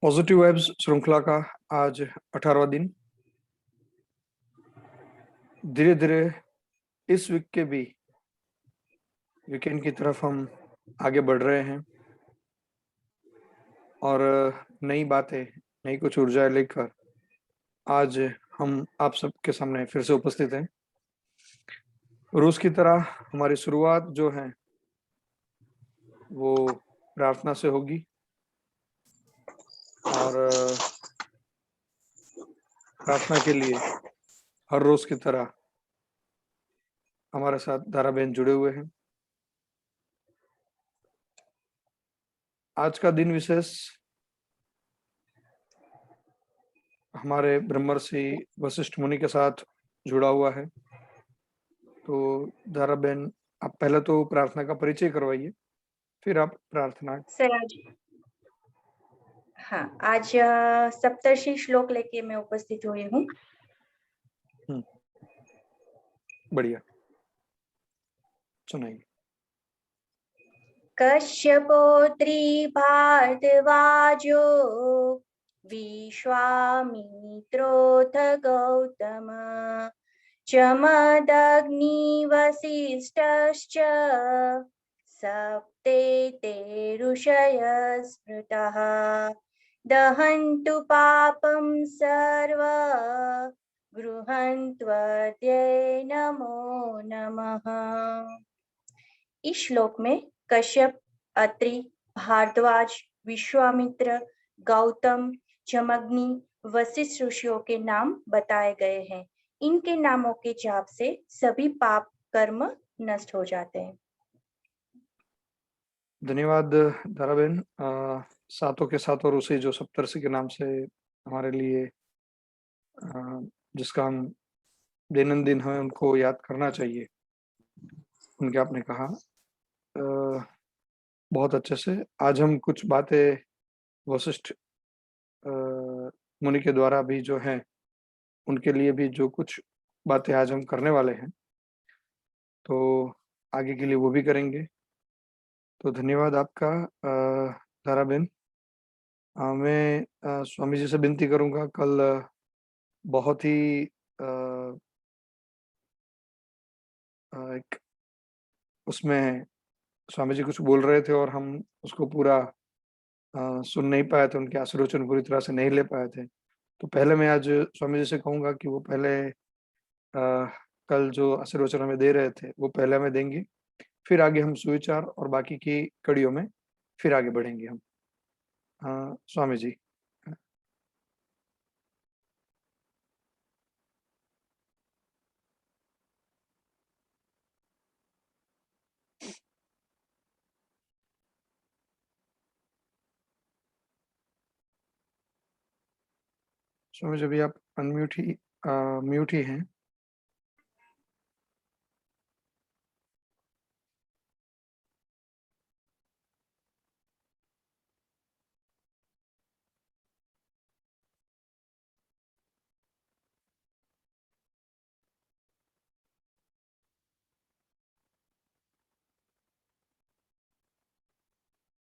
Positive vibes श्रृंखला का आज 18वां दिन। धीरे धीरे इस वीक के भी वीकेंड की तरफ हम आगे बढ़ रहे हैं और नई बातें, नई कुछ ऊर्जा लेकर आज हम आप सबके सामने फिर से उपस्थित हैं। रोज की तरह हमारी शुरुआत जो है वो प्रार्थना से होगी और प्रार्थना के लिए हर रोज की तरह हमारे साथ दारा बहन जुड़े हुए हैं। आज का दिन विशेष हमारे ब्रह्मर्षि वशिष्ठ मुनि के साथ जुड़ा हुआ है। तो दारा बहन, आप पहले तो प्रार्थना का परिचय करवाइए, फिर आप प्रार्थना। सर आज सप्तर्षि श्लोक लेके मैं उपस्थित हुई हूँ। बढ़िया, सुनाइए। कश्यपोत्री भारद्वाजो विश्वामित्रोऽथ गौतम चमदग्नि वसिष्ठश्च सप्तेते ऋषयः स्मृतः दहन्तु पापं सर्व गृह्णन्त्वद्य नमो नमः। इस श्लोक में कश्यप, अत्रि, भारद्वाज, विश्वामित्र, गौतम, जमग्नि, वशिष्ठ ऋषियों के नाम बताए गए हैं। इनके नामों के जाप से सभी पाप कर्म नष्ट हो जाते हैं। धन्यवाद दारा बहन। सातों के सातों ऋषि जो सप्तर्षि के नाम से हमारे लिए जिसका हम दैनंदिन हमें उनको याद करना चाहिए, उनके आपने कहा बहुत अच्छे से। आज हम कुछ बातें वशिष्ठ मुनि के द्वारा भी जो है उनके लिए भी जो कुछ बातें आज हम करने वाले हैं, तो आगे के लिए वो भी करेंगे। तो धन्यवाद आपका दारा बहन। मैं स्वामी जी से विनती करूंगा, कल बहुत ही एक उसमें स्वामी जी कुछ बोल रहे थे और हम उसको पूरा सुन नहीं पाए थे, उनके आशीर्वचन पूरी तरह से नहीं ले पाए थे। तो पहले मैं आज स्वामी जी से कहूँगा कि वो पहले कल जो आशीर्वचन हमें दे रहे थे वो पहले हमें देंगे, फिर आगे हम सुविचार और बाकी की कड़ियों में फिर आगे बढ़ेंगे हम। स्वामी जी। स्वामी जी, अभी आप म्यूट ही हैं।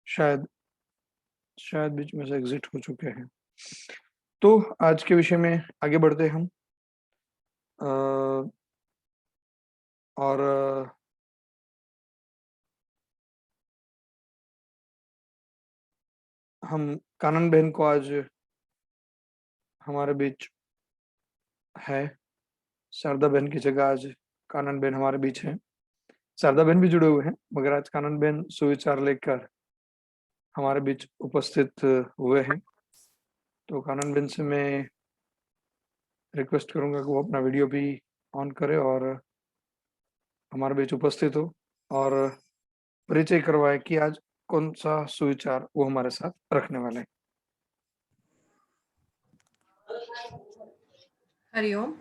शायद बीच में से एग्जिट हो चुके हैं। तो आज के विषय में आगे बढ़ते हम और हम कानन बहन को आज हमारे बीच है। शारदा बहन की जगह आज कानन बहन हमारे बीच है। शारदा बहन भी जुड़े हुए हैं, मगर आज कानन बहन सुविचार लेकर हमारे बीच उपस्थित हुए हैं। तो कानन बहन से मैं रिक्वेस्ट करूंगा कि वो अपना वीडियो भी ऑन करे और हमारे बीच उपस्थित हो और परिचय करवाए कि आज कौन सा सुविचार वो हमारे साथ रखने वाले हैं। हरिओम।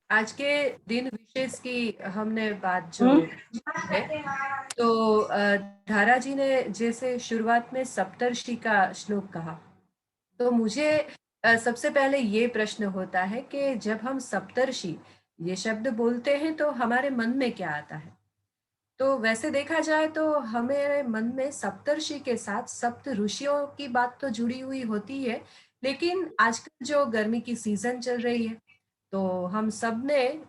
आज के दिन विशेष की हमने बात जो है, तो धारा जी ने जैसे शुरुआत में सप्तर्षि का श्लोक कहा, तो मुझे सबसे पहले ये प्रश्न होता है कि जब हम सप्तर्षि ये शब्द बोलते हैं तो हमारे मन में क्या आता है। तो वैसे देखा जाए तो हमें मन में सप्तर्षि के साथ सप्त ऋषियों की बात तो जुड़ी हुई होती है, लेकिन आजकल जो गर्मी की सीजन चल रही है, तो हम सब ने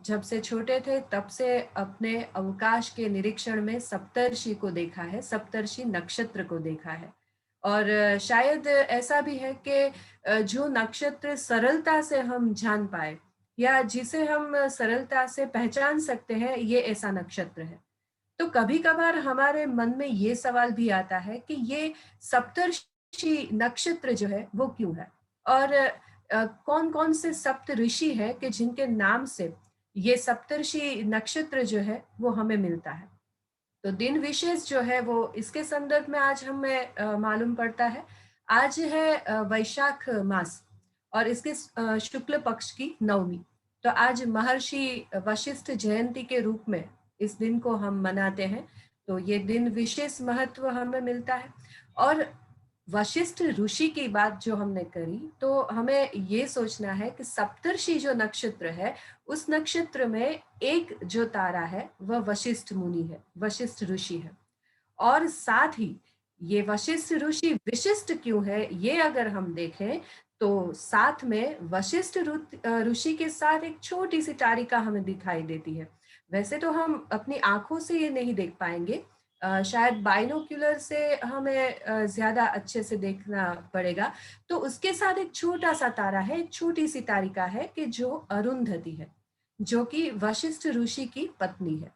जब से छोटे थे तब से अपने अवकाश के निरीक्षण में सप्तर्षि को देखा है, सप्तर्षि नक्षत्र को देखा है। और शायद ऐसा भी है कि जो नक्षत्र सरलता से हम जान पाए या जिसे हम सरलता से पहचान सकते हैं, ये ऐसा नक्षत्र है। तो कभी कभार हमारे मन में ये सवाल भी आता है कि ये सप्तर्षि नक्षत्र जो है वो क्यों है, और कौन कौन से सप्त ऋषि है कि जिनके नाम से ये सप्तर्षि नक्षत्र जो है वो हमें मिलता है। तो दिन विशेष जो है वो इसके संदर्भ में आज हमें मालूम पड़ता है। आज है वैशाख मास और इसके शुक्ल पक्ष की नवमी। तो आज महर्षि वशिष्ठ जयंती के रूप में इस दिन को हम मनाते हैं। तो ये दिन विशेष महत्व हमें मिलता है। और वशिष्ठ ऋषि की बात जो हमने करी, तो हमें ये सोचना है कि सप्तर्षि जो नक्षत्र है, उस नक्षत्र में एक जो तारा है वह वशिष्ठ मुनि है, वशिष्ठ ऋषि है। और साथ ही ये वशिष्ठ ऋषि विशिष्ट क्यों है, ये अगर हम देखें तो साथ में वशिष्ठ ऋषि के साथ एक छोटी सी तारिका हमें दिखाई देती है। वैसे तो हम अपनी आंखों से ये नहीं देख पाएंगे, शायद बाइनोक्यूलर से हमें ज्यादा अच्छे से देखना पड़ेगा। तो उसके साथ एक छोटा सा तारा है, एक छोटी सी तारिका है कि जो अरुंधति है, जो कि वशिष्ठ ऋषि की पत्नी है।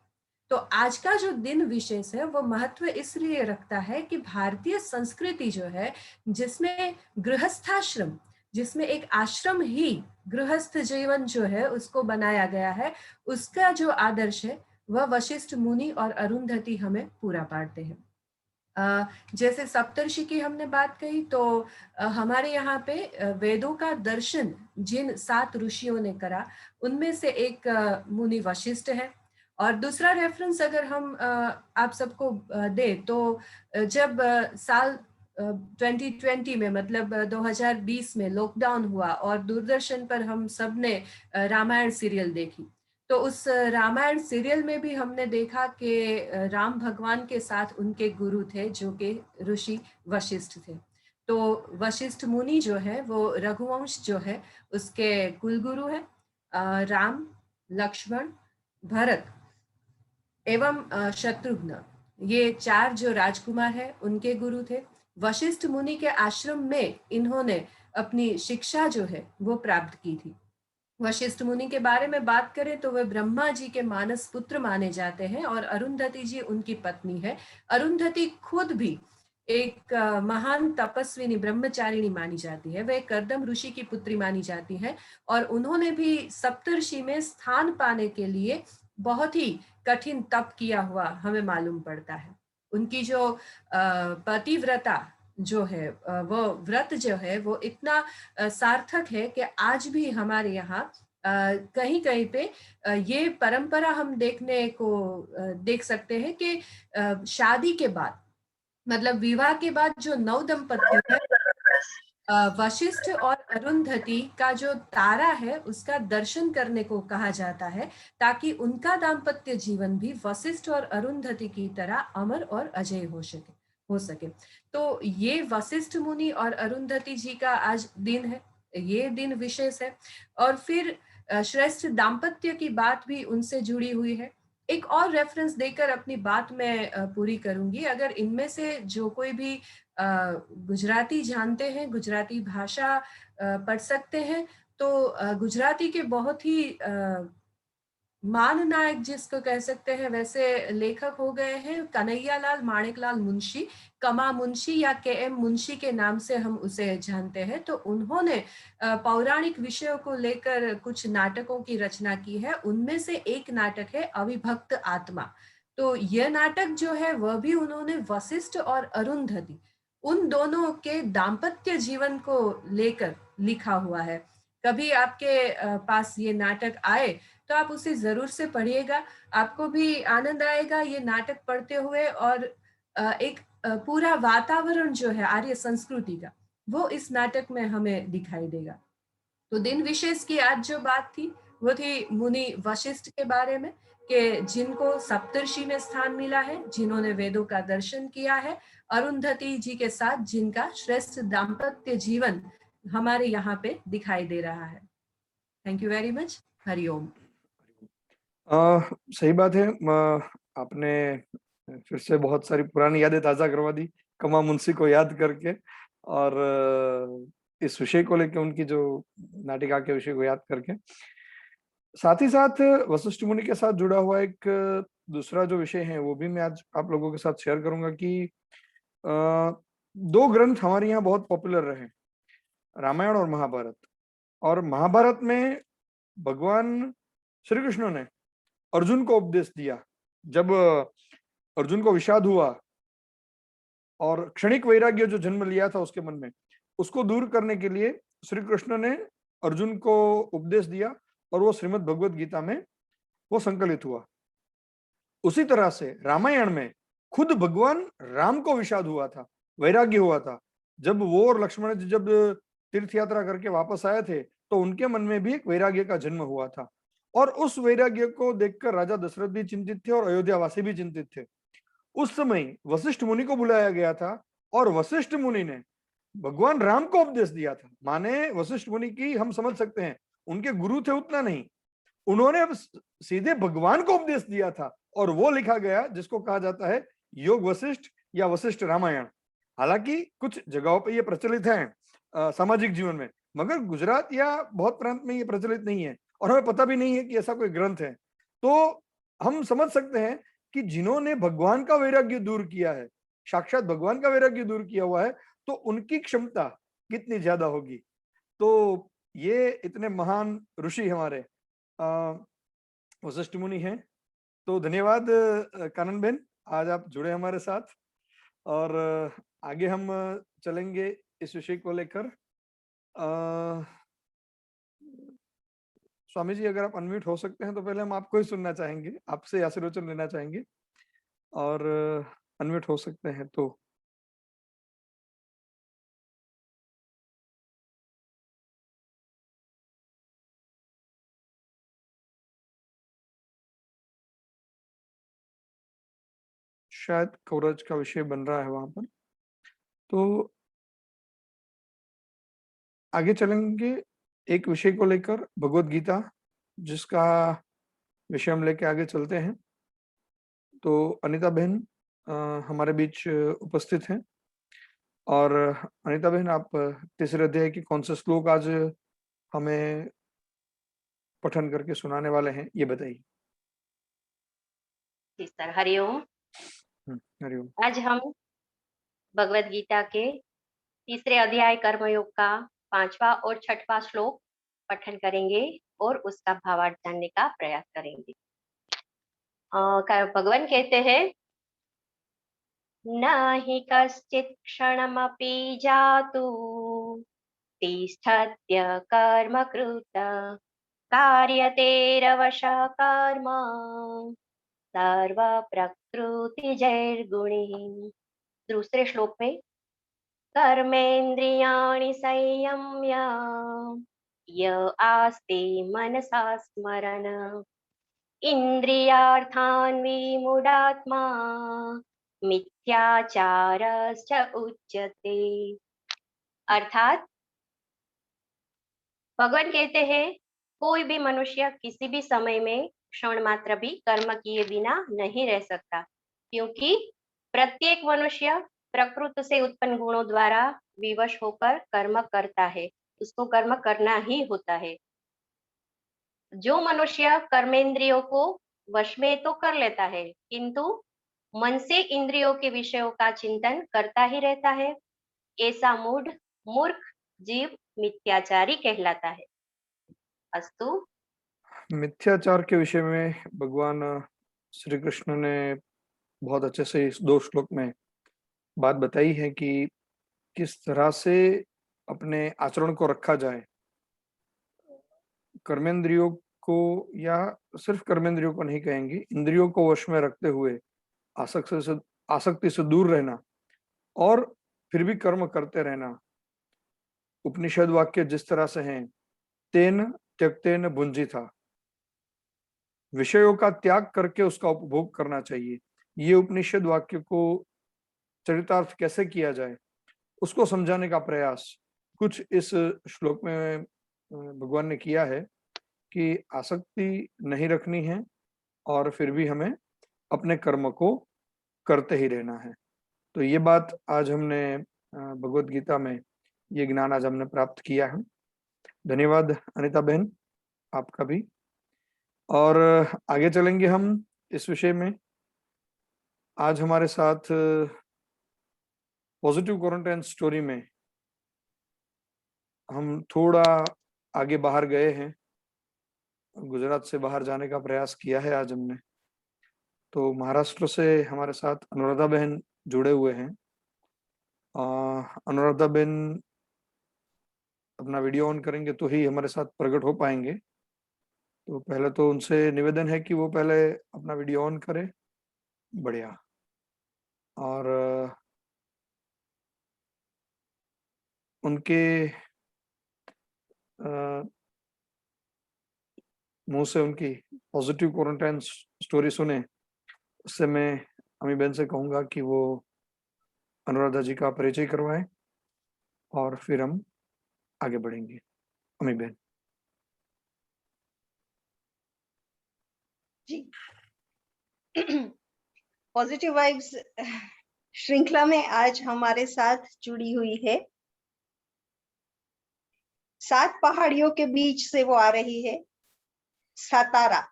तो आज का जो दिन विशेष है वो महत्व इसलिए रखता है कि भारतीय संस्कृति जो है, जिसमें गृहस्थाश्रम, जिसमें एक आश्रम ही गृहस्थ जीवन जो है उसको बनाया गया है, उसका जो आदर्श है वह वशिष्ठ मुनि और अरुंधति हमें पूरा पाड़ते हैं। जैसे सप्तर्षि की हमने बात कही, तो हमारे यहाँ पे वेदों का दर्शन जिन 7 ऋषियों ने करा, उनमें से एक मुनि वशिष्ठ है। और दूसरा रेफरेंस अगर हम आप सबको दे, तो जब साल 2020 में, मतलब 2020 में लॉकडाउन हुआ और दूरदर्शन पर हम सब ने रामायण सीरियल देखी, तो उस रामायण सीरियल में भी हमने देखा कि राम भगवान के साथ उनके गुरु थे जो कि ऋषि वशिष्ठ थे। तो वशिष्ठ मुनि जो है वो रघुवंश जो है उसके कुलगुरु है। राम, लक्ष्मण, भरत एवं शत्रुघ्न, ये 4 जो राजकुमार है उनके गुरु थे। वशिष्ठ मुनि के आश्रम में इन्होंने अपनी शिक्षा जो है वो प्राप्त की थी। वशिष्ठ मुनि के बारे में बात करें तो वे ब्रह्मा जी के मानस पुत्र माने जाते हैं और अरुंधति जी उनकी पत्नी है। अरुंधति खुद भी एक महान तपस्विनी ब्रह्मचारिणी मानी जाती है, वे कर्दम ऋषि की पुत्री मानी जाती है। और उन्होंने भी सप्तर्षि में स्थान पाने के लिए बहुत ही कठिन तप किया हुआ हमें मालूम पड़ता है। उनकी जो पतिव्रता जो है, वो व्रत जो है वो इतना सार्थक है कि आज भी हमारे यहाँ कहीं कहीं पे ये परंपरा हम देखने को देख सकते हैं कि शादी के बाद, मतलब विवाह के बाद जो नव दंपति है, वशिष्ठ और अरुंधति का जो तारा है उसका दर्शन करने को कहा जाता है, ताकि उनका दाम्पत्य जीवन भी वशिष्ठ और अरुंधति की तरह अमर और अजय हो सके। तो ये वशिष्ठ मुनि और अरुंधति जी का आज दिन है, ये दिन विशेष है। और फिर श्रेष्ठ दाम्पत्य की बात भी उनसे जुड़ी हुई है। एक और रेफरेंस देकर अपनी बात मैं पूरी करूंगी। अगर इनमें से जो कोई भी गुजराती जानते हैं, गुजराती भाषा पढ़ सकते हैं, तो गुजराती के बहुत ही मान नायक जिसको कह सकते हैं वैसे लेखक हो गए हैं कन्हैयालाल माणिकलाल मुंशी, कमा मुंशी या के एम मुंशी के नाम से हम उसे जानते हैं। तो उन्होंने पौराणिक विषयों को लेकर कुछ नाटकों की रचना की है। उनमें से एक नाटक है अविभक्त आत्मा। तो यह नाटक जो है वह भी उन्होंने वशिष्ठ और अरुंधति, उन दोनों के दाम्पत्य जीवन को लेकर लिखा हुआ है। कभी आपके पास ये नाटक आए तो आप उसे जरूर से पढ़िएगा, आपको भी आनंद आएगा ये नाटक पढ़ते हुए। और एक पूरा वातावरण जो है आर्य संस्कृति का, वो इस नाटक में हमें दिखाई देगा। तो दिन विशेष की आज जो बात थी वो थी मुनि वशिष्ठ के बारे में। कि जिनको सप्तर्षि में स्थान मिला है, जिन्होंने वेदों का दर्शन किया है, अरुंधति जी के साथ जिनका श्रेष्ठ दाम्पत्य जीवन हमारे यहाँ पे दिखाई दे रहा है। Thank you very much. Hariom. सही बात है। आपने फिर से बहुत सारी पुरानी यादें ताजा करवा दी कमा मुंशी को याद करके, और इस विषय को लेकर, उनकी जो नाटिका के विषय को याद करके, साथ ही साथ वशिष्ठ मुनि के साथ जुड़ा हुआ एक दूसरा जो विषय है वो भी मैं आज आप लोगों के साथ शेयर करूंगा कि दो ग्रंथ हमारे यहाँ बहुत पॉपुलर रहे, रामायण और महाभारत। और महाभारत में भगवान श्री कृष्ण ने अर्जुन को उपदेश दिया। जब अर्जुन को विषाद हुआ और क्षणिक वैराग्य जो जन्म लिया था उसके मन में, उसको दूर करने के लिए श्री कृष्ण ने अर्जुन को उपदेश दिया, और वो श्रीमद् भगवद गीता में वो संकलित हुआ। उसी तरह से रामायण में खुद भगवान राम को विषाद हुआ था, वैराग्य हुआ था। जब वो और लक्ष्मण जी जब तीर्थ यात्रा करके वापस आए थे तो उनके मन में भी एक वैराग्य का जन्म हुआ था, और उस वैराग्य को देखकर राजा दशरथ भी चिंतित थे और अयोध्यावासी भी चिंतित थे। उस समय वशिष्ठ मुनि को बुलाया गया था, और वशिष्ठ मुनि ने भगवान राम को उपदेश दिया था। माने वशिष्ठ मुनि की हम समझ सकते हैं, उनके गुरु थे उतना नहीं, उन्होंने अब सीधे भगवान को उपदेश दिया था, और वो लिखा गया जिसको कहा जाता है योग वशिष्ठ या वशिष्ठ रामायण। हालांकि कुछ जगहों पे ये प्रचलित है सामाजिक जीवन में, मगर गुजरात या बहुत प्रांत में ये प्रचलित नहीं है, और हमें पता भी नहीं है कि ऐसा कोई ग्रंथ है। तो हम समझ सकते हैं कि जिन्होंने भगवान का वैराग्य दूर किया है, साक्षात भगवान का वैराग्य दूर किया हुआ है, तो उनकी क्षमता कितनी ज्यादा होगी। तो ये इतने महान ऋषि हमारे वशिष्ठ मुनि हैं। तो धन्यवाद कानन बेन, आज आप जुड़े हमारे साथ, और आगे हम चलेंगे इस विषय को लेकर। स्वामी जी, अगर आप अनम्यूट हो सकते हैं तो पहले हम आपको ही सुनना चाहेंगे, आपसे आशीर्वचन लेना चाहेंगे, और अनम्यूट हो सकते हैं तो। शायद कवरेज का विषय बन रहा है वहां पर, तो आगे चलेंगे एक विषय को लेकर, भगवत गीता, जिसका विषय हम लेके आगे चलते हैं। तो अनीता बहन हमारे बीच उपस्थित हैं, और अनीता बहन, आप तीसरे अध्याय के कौन से श्लोक आज हमें पठन करके सुनाने वाले हैं, ये बताइए। जी सर, हरिओम। हरिओम। आज हम भगवत गीता के तीसरे अध्याय कर्मयोग का 5वां और 6वां श्लोक पठन करेंगे और उसका भावार्थ जानने का प्रयास करेंगे। भगवान कहते हैं, न हि कश्चित् क्षणमपि जातु तिष्ठत्य कर्म कृत कार्यतेरवशः कर्म सर्व प्रकृति जैर्गुणी। दूसरे श्लोक में, कर्मेन्द्रियाणि संयम्य य आस्ते मनसा स्मरन् इंद्रियार्थान् विमूढात्मा मिथ्याचारश्च उच्यते। अर्थात भगवान कहते हैं, कोई भी मनुष्य किसी भी समय में क्षण मात्र भी कर्म किए बिना नहीं रह सकता, क्योंकि प्रत्येक मनुष्य प्रकृति से उत्पन्न गुणों द्वारा विवश होकर कर्म करता है, उसको कर्म करना ही होता है। जो मनुष्य कर्मेंद्रियों को वश में तो कर लेता है, किंतु मन से इंद्रियों के विषयों का चिंतन करता ही रहता है, ऐसा मूढ़ मूर्ख जीव मिथ्याचारी कहलाता है। अस्तु। मिथ्याचार के विषय में भगवान श्री कृष्ण ने बहुत अच्छे से इस 2 श्लोक में बात बताई है कि किस तरह से अपने आचरण को रखा जाए। कर्मेंद्रियों को, या सिर्फ कर्मेंद्रियों को नहीं कहेंगे, इंद्रियों को वश में रखते हुए आसक्ति से दूर रहना, और फिर भी कर्म करते रहना। उपनिषद वाक्य जिस तरह से हैं, तेन त्यक्तेन भुंजिथा, विषयों का त्याग करके उसका उपभोग करना चाहिए। ये उपनिषद वाक्य को चरितार्थ कैसे किया जाए उसको समझाने का प्रयास कुछ इस श्लोक में भगवान ने किया है कि आसक्ति नहीं रखनी है और फिर भी हमें अपने कर्म को करते ही रहना है। तो ये बात आज हमने भगवत गीता में ये ज्ञान आज हमने प्राप्त किया है। धन्यवाद अनिता बहन आपका भी। और आगे चलेंगे हम इस विषय में। आज हमारे साथ पॉजिटिव क्वारंटाइन स्टोरी में हम थोड़ा आगे बाहर गए हैं, गुजरात से बाहर जाने का प्रयास किया है आज हमने। तो महाराष्ट्र से हमारे साथ अनुराधा बहन जुड़े हुए हैं। अनुराधा बहन अपना वीडियो ऑन करेंगे तो ही हमारे साथ प्रकट हो पाएंगे। तो पहले तो उनसे निवेदन है कि वो पहले अपना वीडियो ऑन करें। बढ़िया। और उनके मुंह से उनकी पॉजिटिव क्वारंटाइन स्टोरी सुने, उससे मैं अमी बहन से कहूंगा कि वो अनुराधा जी का परिचय करवाएं और फिर हम आगे बढ़ेंगे। अमी बहन जी। पॉजिटिव वाइब्स श्रृंखला में आज हमारे साथ जुड़ी हुई है, 7 पहाड़ियों के बीच से वो आ रही है, सातारा,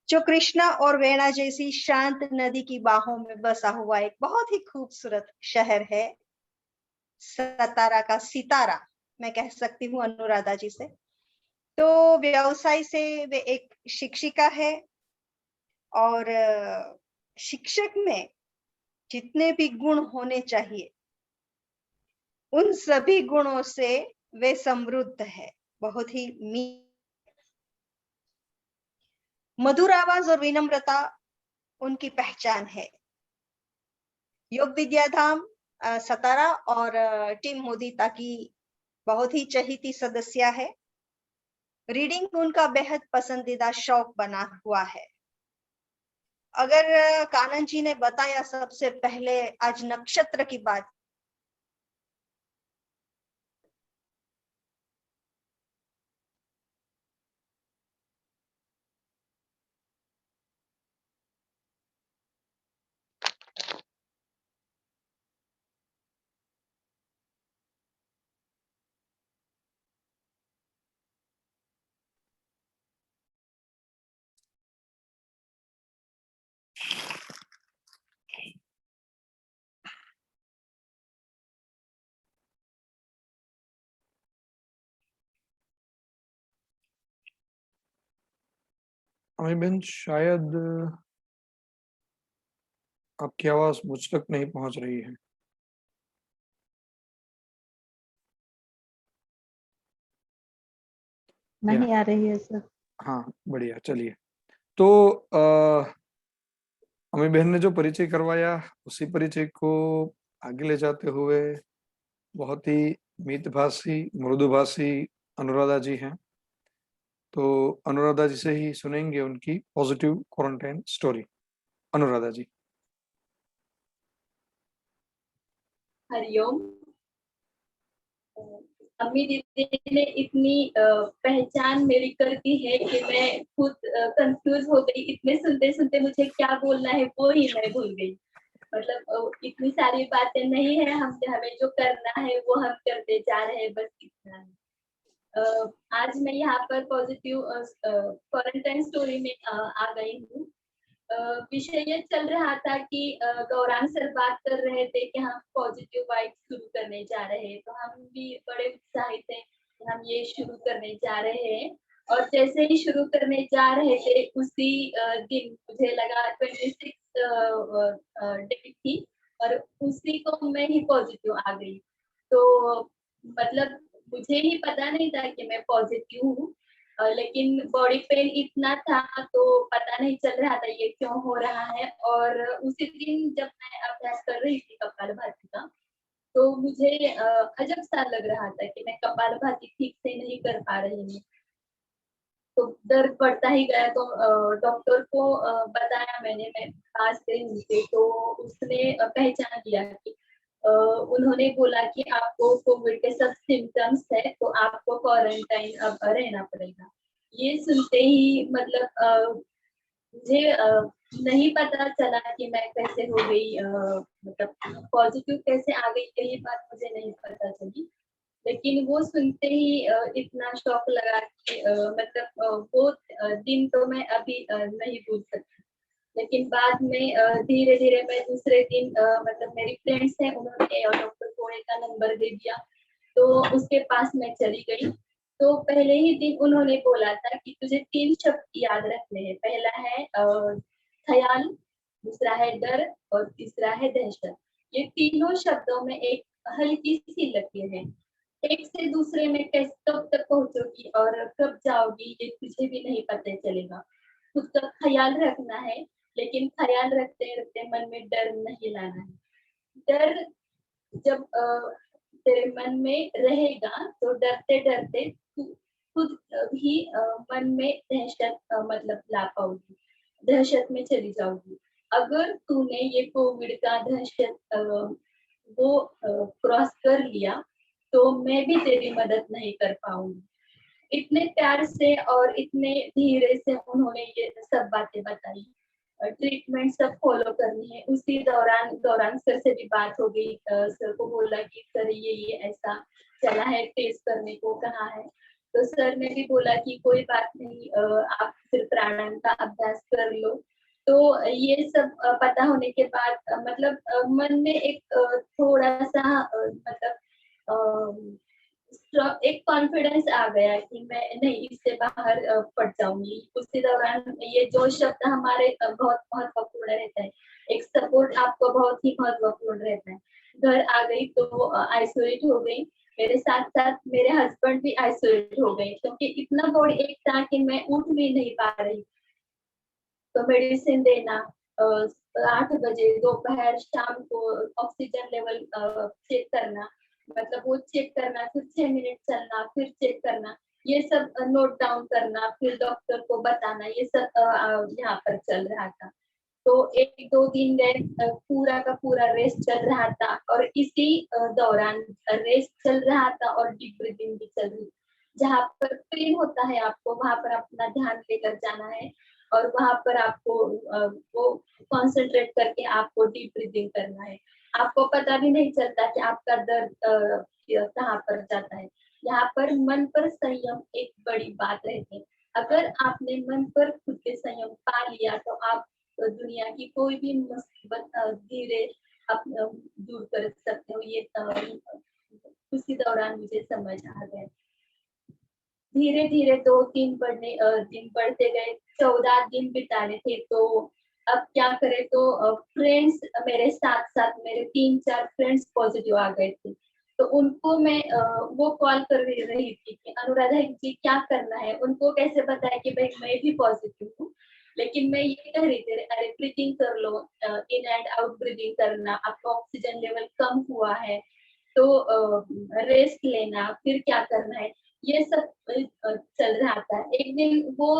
जो कृष्णा और वेणा जैसी शांत नदी की बाहों में बसा हुआ एक बहुत ही खूबसूरत शहर है। सतारा का सितारा मैं कह सकती हूँ अनुराधा जी से। तो व्यवसाय से वे एक शिक्षिका है और शिक्षक में जितने भी गुण होने चाहिए उन सभी गुणों से वे समृद्ध है। बहुत ही मधुर आवाज और विनम्रता उनकी पहचान है। योग विद्याधाम सतारा और टीम मोदिता की बहुत ही चहेती सदस्य है। रीडिंग उनका बेहद पसंदीदा शौक बना हुआ है। अगर कानन जी ने बताया सबसे पहले आज नक्षत्र की बात, अमी बहन शायद आपकी आवाज मुझ तक नहीं पहुंच रही है। नहीं आ रही है सर। हाँ बढ़िया, चलिए। तो अमी बहन ने जो परिचय करवाया उसी परिचय को आगे ले जाते हुए बहुत ही मितभाषी मृदुभाषी अनुराधा जी हैं। तो अनुराधा जी से ही सुनेंगे उनकी पॉजिटिव क्वारंटाइन स्टोरी। अनुराधा जी। हरिओम। अम्मी दीदी ने इतनी पहचान मेरी कर दी है कि मैं खुद कंफ्यूज हो गई। इतने सुनते सुनते मुझे क्या बोलना है वो ही मैं भूल गई। मतलब इतनी सारी बातें नहीं है, हमें जो करना है वो हम करते जा रहे हैं, बस इतना है। आज मैं यहाँ पर पॉजिटिव क्वारंटाइन स्टोरी में आ गई हूँ। विषय ये चल रहा था कि गौरांग सर बात कर रहे थे कि हम पॉजिटिव वाइब शुरू करने जा रहे हैं, तो हम भी बड़े उत्साहित हैं कि हम ये शुरू करने जा रहे हैं। और जैसे ही शुरू करने जा रहे थे उसी दिन मुझे लगा 26 डेट थी और उसी को मैं ही पॉजिटिव आ गई। तो मतलब मुझे ही पता नहीं था कि मैं पॉजिटिव हूँ, लेकिन बॉडी पेन इतना था तो पता नहीं चल रहा था ये क्यों हो रहा है। और उसी दिन जब मैं अभ्यास कर रही थी कपालभाति का, तो मुझे अजब सा लग रहा था कि मैं कपालभाति ठीक से नहीं कर पा रही हूँ। तो दर्द बढ़ता ही गया। तो डॉक्टर को बताया मैंने, मैं पास गई उनसे, तो उसने पहचान लिया कि उन्होंने बोला कि आपको कोविड के सब सिम्टम्स है, तो आपको क्वारंटाइन अब रहना पड़ेगा। ये सुनते ही मतलब मुझे नहीं पता चला कि मैं कैसे हो गई, मतलब पॉजिटिव कैसे आ गई, यही बात मुझे नहीं पता चली। लेकिन वो सुनते ही इतना शॉक लगा कि मतलब वो दिन तो मैं अभी नहीं भूल सकती। लेकिन बाद में धीरे धीरे मैं दूसरे दिन मतलब मेरी फ्रेंड्स हैं, उन्होंने डॉक्टर कोड़े का नंबर दे दिया, तो उसके पास मैं चली गई। तो पहले ही दिन उन्होंने बोला था कि तुझे 3 शब्द याद रखने हैं। पहला है ख्याल, दूसरा है डर और तीसरा है दहशत। ये तीनों शब्दों में एक हल्की सी लकीर है। एक से दूसरे में कैसे कब तक पहुंचोगी और कब जाओगी ये तुझे भी नहीं पता चलेगा। खुद का ख्याल रखना है, लेकिन ख्याल रखते रखते मन में डर नहीं लाना है। डर जब तेरे मन में रहेगा तो डरते डरते तू खुद भी मन में दहशत मतलब ला पाओगी, दहशत में चली जाओगी। अगर तूने ये कोविड का दहशत वो क्रॉस कर लिया, तो मैं भी तेरी मदद नहीं कर पाऊंगी। इतने प्यार से और इतने धीरे से उन्होंने ये सब बातें बताई। ट्रीटमेंट सब फॉलो करनी है। उसी दौरान सर से भी बात हो गई। सर को बोला कि सर ये ऐसा चला है, टेस्ट करने को कहा है। तो सर ने भी बोला कि कोई बात नहीं, आप सिर्फ प्राणायाम का अभ्यास कर लो। तो ये सब पता होने के बाद मतलब मन में एक थोड़ा सा मतलब एक कॉन्फिडेंस आ गया कि मैं नहीं इससे बाहर पड़ जाऊंगी। उसी दौरान ये जो शब्द हमारे बहुत महत्वपूर्ण रहता है, एक सपोर्ट आपको बहुत ही महत्वपूर्ण रहता है। घर आ गई तो आइसोलेट हो गई। मेरे साथ साथ मेरे हस्बैंड भी आइसोलेट हो गए, क्योंकि इतना बॉडी एक था कि मैं उठ भी नहीं पा रही। तो मेडिसिन देना 8 बजे दोपहर शाम को ऑक्सीजन लेवल चेक करना, मतलब वो चेक करना, फिर 6 मिनट चलना, फिर चेक करना, ये सब नोट डाउन करना, फिर डॉक्टर को बताना, ये सब यहाँ पर चल रहा था। तो 1-2 दिन गए, पूरा का पूरा रेस्ट चल रहा था, और इसी दौरान रेस्ट चल रहा था और डीप ब्रीथिंग भी चल रही। जहाँ पर पेन होता है आपको वहां पर अपना ध्यान लेकर जाना है, और वहां पर आपको वो कंसंट्रेट करके आपको डीप ब्रीथिंग करना है। आपको पता भी नहीं चलता कि आपका दर्द कहाँ पर जाता है। यहाँ पर मन पर संयम एक बड़ी बात रहती है। अगर आपने मन पर खुद के संयम पा लिया, तो आप दुनिया की कोई भी मुसीबत धीरे दूर कर सकते हो। ये उसी दौरान मुझे समझ आ गया। धीरे धीरे 2-3 दिन बढ़ते गए, 14 दिन बिताने थे। तो अब क्या करें, तो फ्रेंड्स मेरे साथ साथ मेरे 3-4 फ्रेंड्स पॉजिटिव आ गए थे। तो उनको मैं वो कॉल कर रही थी कि अनुराधा जी क्या करना है। उनको कैसे बताया कि भाई मैं भी पॉजिटिव हूँ, लेकिन मैं ये कह रही थी अरे ब्रीथिंग कर लो, इन एंड आउट ब्रीथिंग करना, आपका ऑक्सीजन लेवल कम हुआ है तो रेस्ट लेना, फिर क्या करना है, ये सब चल रहा था। एक दिन वो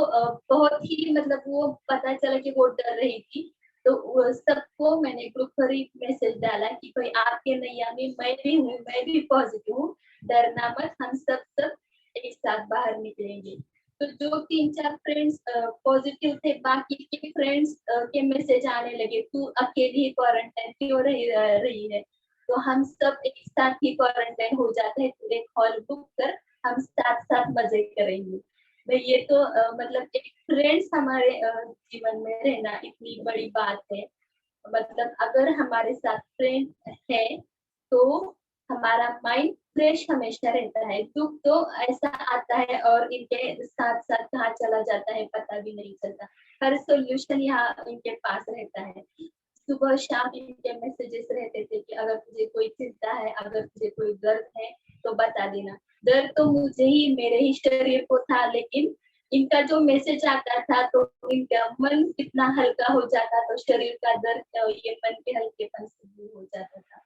बहुत ही मतलब वो पता चला कि वो डर रही थी, तो सबको मैंने ग्रुप पर ही मैसेज डाला कि भाई आपके नैया में मैं भी हूँ, मैं भी पॉजिटिव हूँ, डरना मत, हम सब एक साथ बाहर निकलेंगे। तो जो 3-4 फ्रेंड्स पॉजिटिव थे, बाकी के फ्रेंड्स के मैसेज आने लगे, तू अकेली क्वारंटाइन क्यों रही है, तो हम सब एक साथ ही क्वारंटाइन हो जाते हैं, तो एक हॉल बुक कर हम साथ साथ मजे करेंगे। तो ये तो मतलब एक फ्रेंड्स हमारे जीवन में रहना इतनी बड़ी बात है। मतलब अगर हमारे साथ फ्रेंड है तो हमारा माइंड फ्रेश हमेशा रहता है। दुख तो ऐसा आता है और इनके साथ साथ कहाँ चला जाता है पता भी नहीं चलता। हर सॉल्यूशन यहाँ इनके पास रहता है। सुबह शाम इनके मैसेजेस रहते थे कि अगर तुझे कोई चिंता है, अगर तुझे कोई दर्द है तो बता देना। दर्द तो मुझे ही, मेरे ही शरीर को था, लेकिन इनका जो मैसेज आता था तो इनका मन कितना हल्का हो जाता, तो शरीर का दर्द ये मन के हल्केपन से दूर हो जाता था।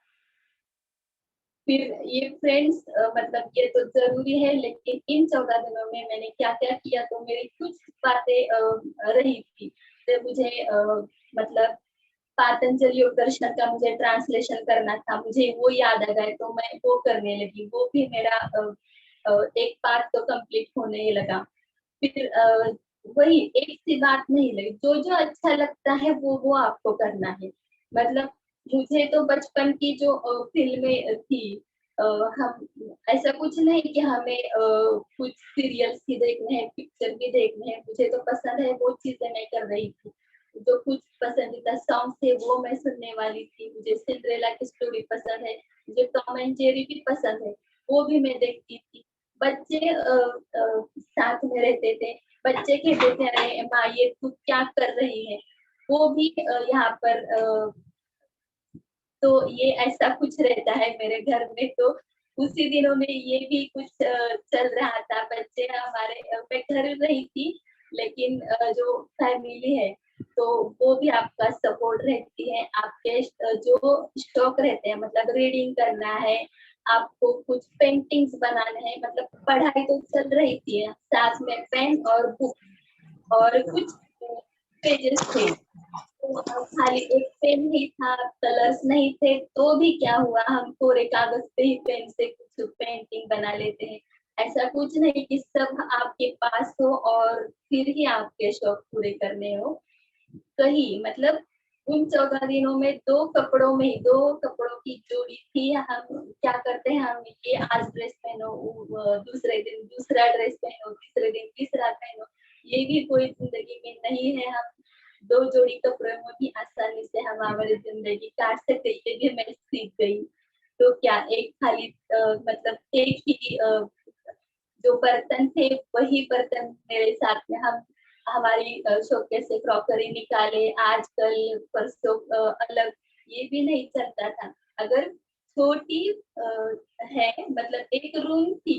फिर ये फ्रेंड्स मतलब ये तो जरूरी है, लेकिन इन 14 दिनों में मैंने क्या क्या किया, तो मेरी कुछ बातें रही थी। तो मुझे मतलब पातंजलि योग दर्शन का मुझे ट्रांसलेशन करना था, मुझे वो याद आ गए तो मैं वो करने लगी। वो भी मेरा एक पार्ट तो कंप्लीट होने लगा। फिर वही एक सी बात नहीं लगी, जो जो अच्छा लगता है वो आपको करना है। मतलब मुझे तो बचपन की जो फिल्में थी, हम ऐसा कुछ नहीं कि हमें कुछ सीरियल्स ही देखने हैं, पिक्चर भी देखने हैं। मुझे तो पसंद है वो चीजें मैं कर रही थी। जो कुछ पसंदीदा सॉन्ग थे वो मैं सुनने वाली थी। मुझे सिंड्रेला की स्टोरी पसंद है, मुझे टॉम एंड जेरी भी पसंद है, वो भी मैं देखती थी। बच्चे साथ में रहते थे, बच्चे कहते थे अरे माँ ये तू क्या कर रही है, वो भी यहाँ पर तो ये ऐसा कुछ रहता है मेरे घर में। तो उसी दिनों में ये भी कुछ चल रहा था। बच्चे हमारे मैं घर रही थी, लेकिन जो फैमिली है तो वो भी आपका सपोर्ट रहती है। आपके जो शौक रहते हैं, मतलब रीडिंग करना है, आपको कुछ पेंटिंग्स बनाना है, मतलब पढ़ाई तो चल रही थी, साथ में पेन और बुक और कुछ पेजेस थे। तो खाली एक पेन ही था, कलर्स नहीं थे, तो भी क्या हुआ, हम कोरे कागज पे ही पेन से कुछ पेंटिंग बना लेते हैं। ऐसा कुछ नहीं कि सब आपके पास हो और फिर ही आपके शौक पूरे करने हो। कहीं मतलब उन 14 दिनों में दो कपड़ों की जोड़ी थी। हम क्या करते हैं, हम ये आज ड्रेस पहनो, दूसरे दिन दूसरा ड्रेस पहनो, तीसरे दिन तीसरा पहनो, ये भी कोई जिंदगी में नहीं है। हम दो जोड़ी कपड़ों में भी आसानी से हम हमारी जिंदगी काट सकते, ये भी मैं सीख गई। तो क्या एक खाली मतलब एक ही जो बर्तन थे वही बर्तन मेरे साथ में हम हमारी शोकेस से क्रॉकरी निकाले, आजकल परसों अलग, ये भी नहीं चलता था। अगर छोटी है, मतलब एक रूम थी,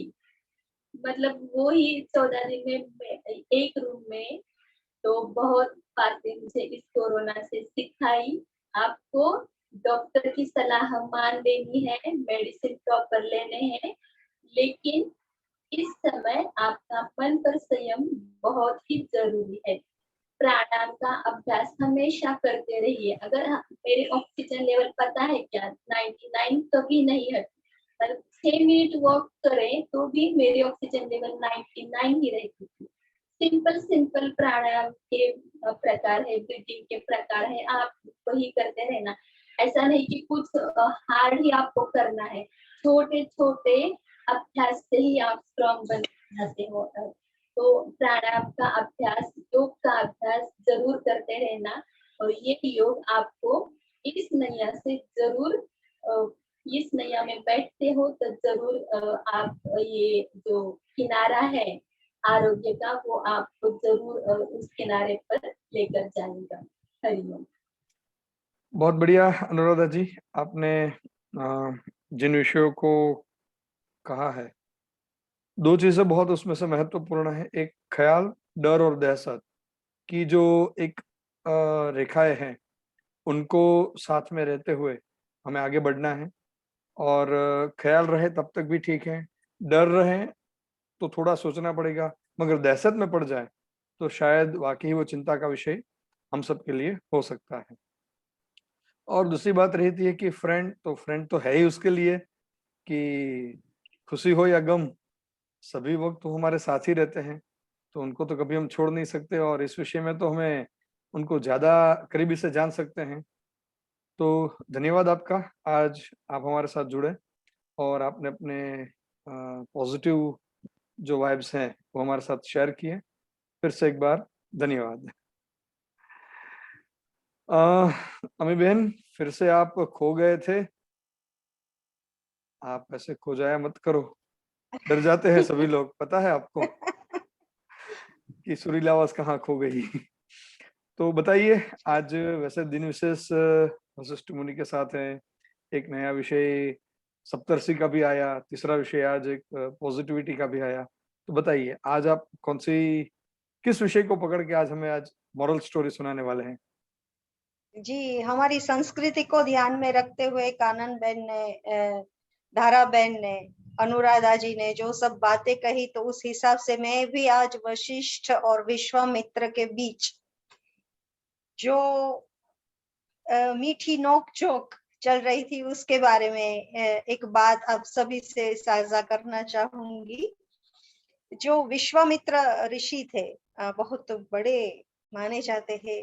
मतलब वो ही 14 दिन में एक रूम में, तो बहुत बातें मुझे इस कोरोना से सिखाई। आपको डॉक्टर की सलाह मान लेनी है, मेडिसिन प्रॉपर लेने हैं, लेकिन इस समय आपका मन पर संयम बहुत ही जरूरी है। प्राणायाम का अभ्यास हमेशा करते रहिए। अगर मेरे ऑक्सीजन लेवल पता है क्या 99 कभी नहीं है, 6 मिनट वॉक करें तो भी मेरी ऑक्सीजन लेवल 99 ही रहती थी। सिंपल प्राणायाम के प्रकार है, ब्रीथिंग के प्रकार है, आप वही करते रहना। ऐसा नहीं कि कुछ हार्ड ही आपको करना है, छोटे छोटे अभ्यास से ही आप स्ट्रॉन्ग बन जाते हो। तो प्राणायाम का अभ्यास, योग का अभ्यास जरूर करते रहना। और ये योग आपको इस नैया से जरूर इस नैया में बैठते हो तो जरूर आप ये जो किनारा है आरोग्य का, वो आपको जरूर उस किनारे पर लेकर जाएगा। हरिओम। बहुत बढ़िया अनुराधा जी, आपने जिन विषयों को कहा है, दो चीजें बहुत उसमें से महत्वपूर्ण है। एक ख्याल, डर और दहशत की जो एक रेखाएं हैं, उनको साथ में रहते हुए हमें आगे बढ़ना है। और ख्याल रहे तब तक भी ठीक है, डर रहे तो थोड़ा सोचना पड़ेगा, मगर दहशत में पड़ जाए तो शायद वाकई वो चिंता का विषय हम सबके लिए हो सकता है। और दूसरी बात रहती है कि फ्रेंड तो है ही उसके लिए कि खुशी हो या गम, सभी वक्त तो हमारे साथ ही रहते हैं, तो उनको तो कभी हम छोड़ नहीं सकते। और इस विषय में तो हमें उनको ज्यादा करीबी से जान सकते हैं। तो धन्यवाद आपका, आज आप हमारे साथ जुड़े और आपने अपने पॉजिटिव जो वाइब्स हैं वो हमारे साथ शेयर किए। फिर से एक बार धन्यवाद। अमी बहन, फिर से आप खो गए थे। आप ऐसे खो जाया मत करो, डर जाते हैं सभी लोग, पता है आपको कि सुरीला आवाज कहाँ खो गई। तो बताइए, आज वैसे दिन विशेष वशिष्ठ मुनि के साथ है, एक नया विषय सप्तर्षि का भी आया, तीसरा विषय आज एक पॉजिटिविटी का भी आया। तो बताइए आज आप किस विषय को पकड़ के आज हमें आज मॉरल स्टोरी सुनाने वाले हैं? जी, हमारी संस्कृति को ध्यान में रखते हुए कानन बेन ने धाराबेन ने, अनुराधा जी ने जो सब बातें कही, तो उस हिसाब से मैं भी आज वशिष्ठ और विश्वामित्र के बीच जो मीठी नोक झोंक चल रही थी उसके बारे में एक बात आप सभी से साझा करना चाहूंगी। जो विश्वामित्र ऋषि थे, बहुत बड़े माने जाते हैं।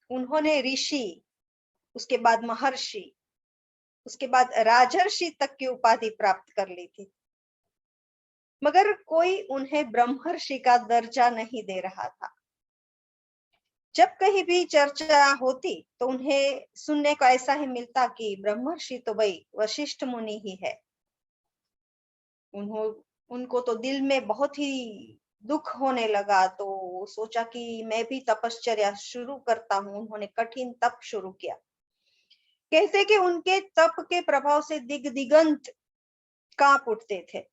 उन्होंने ऋषि, उसके बाद महर्षि, उसके बाद राजर्षि तक की उपाधि प्राप्त कर ली थी, मगर कोई उन्हें ब्रह्मर्षि का दर्जा नहीं दे रहा था। जब कहीं भी चर्चा होती तो उन्हें सुनने को ऐसा ही मिलता कि ब्रह्मर्षि तो भाई वशिष्ठ मुनि ही है। उनको तो दिल में बहुत ही दुख होने लगा, तो सोचा कि मैं भी तपश्चर्या शुरू करता हूँ। उन्होंने कठिन तप शुरू किया। कहते कि उनके तप के प्रभाव से दिगंत कांप उठते थे।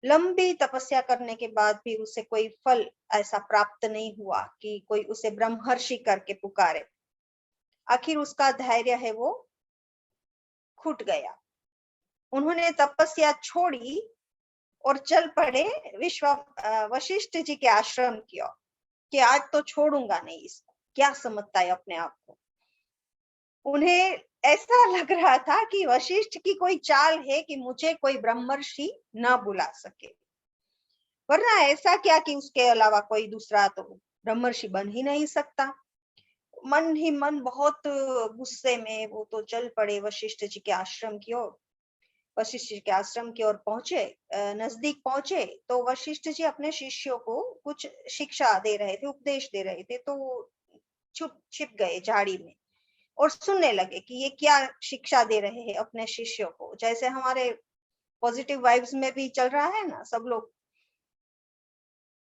लंबी तपस्या करने के बाद भी उसे कोई फल ऐसा प्राप्त नहीं हुआ कि कोई उसे ब्रह्मर्षि करके पुकारे। आखिर उसका धैर्य है वो छूट गया। उन्होंने तपस्या छोड़ी और चल पड़े वशिष्ठ जी के आश्रम की ओर कि आज तो छोड़ूंगा नहीं इसको, क्या समझता है अपने आप को। उन्हें ऐसा लग रहा था कि वशिष्ठ की कोई चाल है कि मुझे कोई ब्रह्मर्षि न बुला सके, वरना ऐसा क्या कि उसके अलावा कोई दूसरा तो ब्रह्मर्षि बन ही नहीं सकता। मन ही मन बहुत गुस्से में वो तो चल पड़े वशिष्ठ जी के आश्रम की ओर। वशिष्ठ जी के आश्रम की ओर पहुंचे, नजदीक पहुंचे तो वशिष्ठ जी अपने शिष्यों को कुछ शिक्षा दे रहे थे, उपदेश दे रहे थे। तो छुप छिप गए झाड़ी में और सुनने लगे कि ये क्या शिक्षा दे रहे हैं अपने शिष्यों को। जैसे हमारे पॉजिटिव वाइब्स में भी चल रहा है ना, सब लोग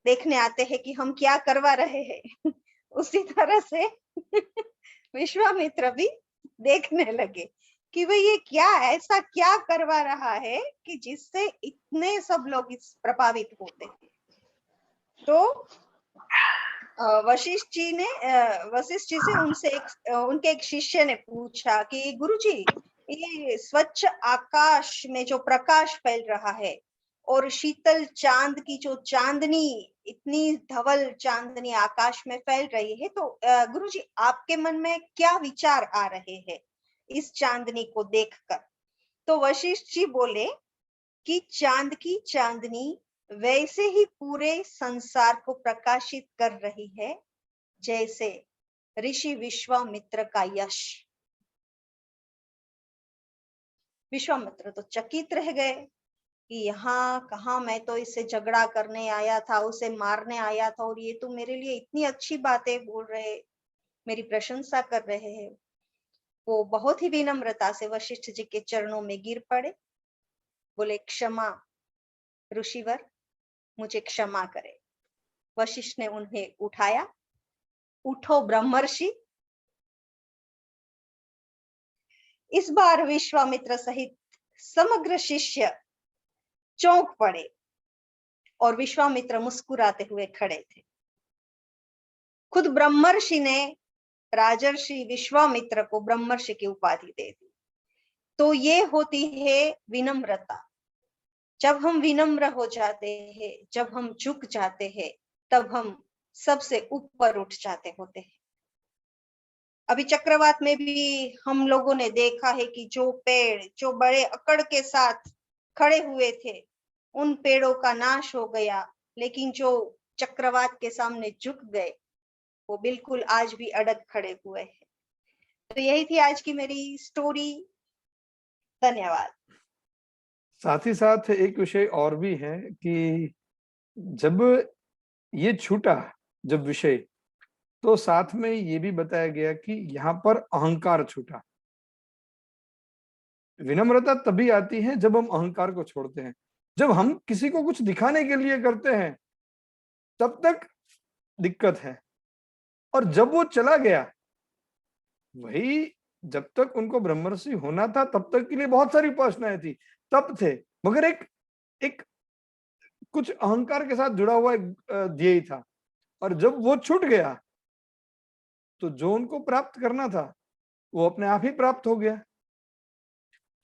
देखने आते हैं कि हम क्या करवा रहे हैं उसी तरह से विश्वामित्र भी देखने लगे कि भाई ये क्या ऐसा क्या करवा रहा है कि जिससे इतने सब लोग इस प्रभावित होते हैं। तो वशिष्ठ जी से उनके एक शिष्य ने पूछा कि गुरुजी, ये स्वच्छ आकाश में जो प्रकाश फैल रहा है और शीतल चांद की जो चांदनी, इतनी धवल चांदनी आकाश में फैल रही है, तो गुरुजी आपके मन में क्या विचार आ रहे हैं इस चांदनी को देखकर। तो वशिष्ठ जी बोले कि चांद की चांदनी वैसे ही पूरे संसार को प्रकाशित कर रही है जैसे ऋषि विश्वामित्र का यश। विश्वामित्र तो चकित रह गए कि यहाँ कहाँ, मैं तो इससे झगड़ा करने आया था, उसे मारने आया था, और ये तो मेरे लिए इतनी अच्छी बातें बोल रहे, मेरी प्रशंसा कर रहे हैं। वो बहुत ही विनम्रता से वशिष्ठ जी के चरणों में गिर पड़े, बोले क्षमा ऋषिवर, मुझे क्षमा करे। वशिष्ठ ने उन्हें उठाया, उठो ब्रह्मर्षि। इस बार विश्वामित्र सहित समग्र शिष्य चौंक पड़े और विश्वामित्र मुस्कुराते हुए खड़े थे। खुद ब्रह्मर्षि ने राजर्षि विश्वामित्र को ब्रह्मर्षि की उपाधि दे दी। तो ये होती है विनम्रता। जब हम विनम्र हो जाते हैं, जब हम झुक जाते हैं, तब हम सबसे ऊपर उठ जाते होते हैं। अभी चक्रवात में भी हम लोगों ने देखा है कि जो पेड़ जो बड़े अकड़ के साथ खड़े हुए थे, उन पेड़ों का नाश हो गया, लेकिन जो चक्रवात के सामने झुक गए वो बिल्कुल आज भी अड़ग खड़े हुए हैं। तो यही थी आज की मेरी स्टोरी। धन्यवाद। साथ ही साथ एक विषय और भी है कि जब ये छूटा जब विषय, तो साथ में ये भी बताया गया कि यहाँ पर अहंकार छूटा। विनम्रता तभी आती है जब हम अहंकार को छोड़ते हैं। जब हम किसी को कुछ दिखाने के लिए करते हैं तब तक दिक्कत है, और जब वो चला गया, वही जब तक उनको ब्रह्मर्षि होना था तब तक के लिए बहुत सारी उपासनाएं थी, तप थे, मगर एक कुछ अहंकार के साथ जुड़ा हुआ एक ध्येय था। और जब वो छूट गया तो जो उनको प्राप्त करना था वो अपने आप ही प्राप्त हो गया।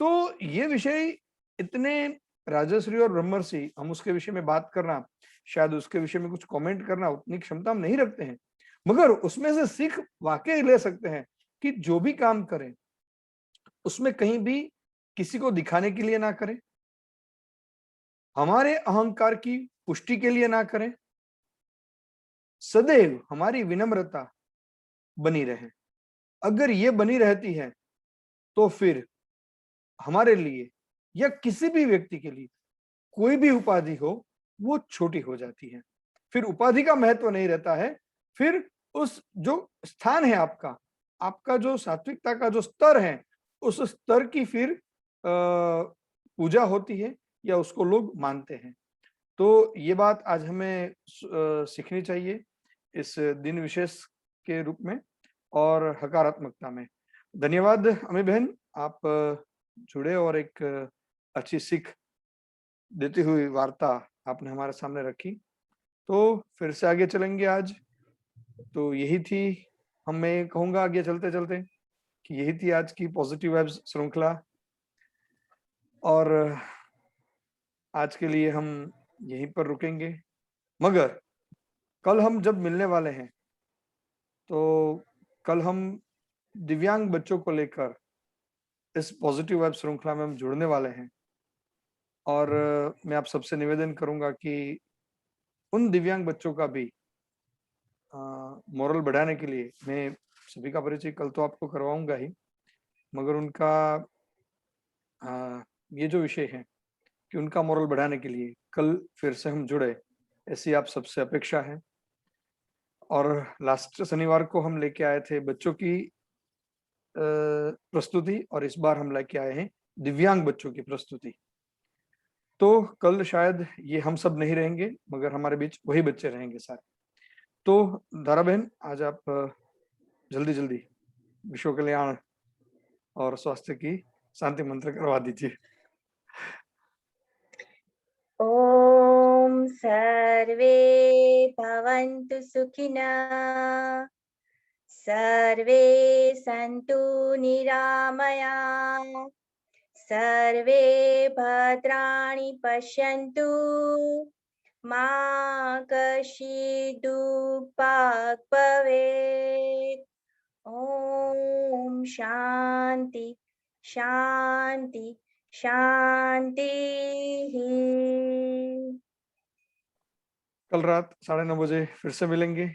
तो ये विषय इतने राजश्री और ब्रह्मर्षि, हम उसके विषय में बात करना, शायद उसके विषय में कुछ कमेंट करना, उतनी क्षमता हम नहीं रखते हैं, मगर उसमें से सीख वाकई ले सकते हैं कि जो भी काम करें उसमें कहीं भी किसी को दिखाने के लिए ना करें, हमारे अहंकार की पुष्टि के लिए ना करें, सदैव हमारी विनम्रता बनी रहे। अगर ये बनी रहती है तो फिर हमारे लिए या किसी भी व्यक्ति के लिए कोई भी उपाधि हो वो छोटी हो जाती है। फिर उपाधि का महत्व नहीं रहता है, फिर उस जो स्थान है आपका, आपका जो सात्विकता का जो स्तर है, उस स्तर की फिर पूजा होती है या उसको लोग मानते हैं। तो ये बात आज हमें सीखनी चाहिए इस दिन विशेष के रूप में और हकारात्मकता में। धन्यवाद अमी बहन, आप जुड़े और एक अच्छी सीख देती हुई वार्ता आपने हमारे सामने रखी। तो फिर से आगे चलेंगे आज। तो यही थी, मैं कहूंगा आगे चलते चलते कि यही थी आज की पॉजिटिव वाइब्स श्रृंखला, और आज के लिए हम यहीं पर रुकेंगे। मगर कल हम जब मिलने वाले हैं तो कल हम दिव्यांग बच्चों को लेकर इस पॉजिटिव वाइब श्रृंखला में हम जुड़ने वाले हैं, और मैं आप सबसे निवेदन करूंगा कि उन दिव्यांग बच्चों का भी मोरल बढ़ाने के लिए मैं सभी का परिचय कल तो आपको करवाऊंगा ही, मगर उनका ये जो विषय है कि उनका मोरल बढ़ाने के लिए कल फिर से हम जुड़े, ऐसी आप सबसे अपेक्षा है। और लास्ट शनिवार को हम लेके आए थे बच्चों की प्रस्तुति, और इस बार हम लेके आए हैं दिव्यांग बच्चों की प्रस्तुति। तो कल शायद ये हम सब नहीं रहेंगे, मगर हमारे बीच वही बच्चे रहेंगे सारे। तो धारा बहन, आज आप जल्दी जल्दी विश्व कल्याण और स्वास्थ्य की शांति मंत्र करवा दीजिए। ओम सर्वे भवन्तु सुखिनः, सर्वे सन्तु निरामयाः, सर्वे भद्राणि पश्यन्तु, मा कश्चित् दुःखभाग् भवेत्। ओम शांति शांति शांति। कल रात 9:30 बजे फिर से मिलेंगे।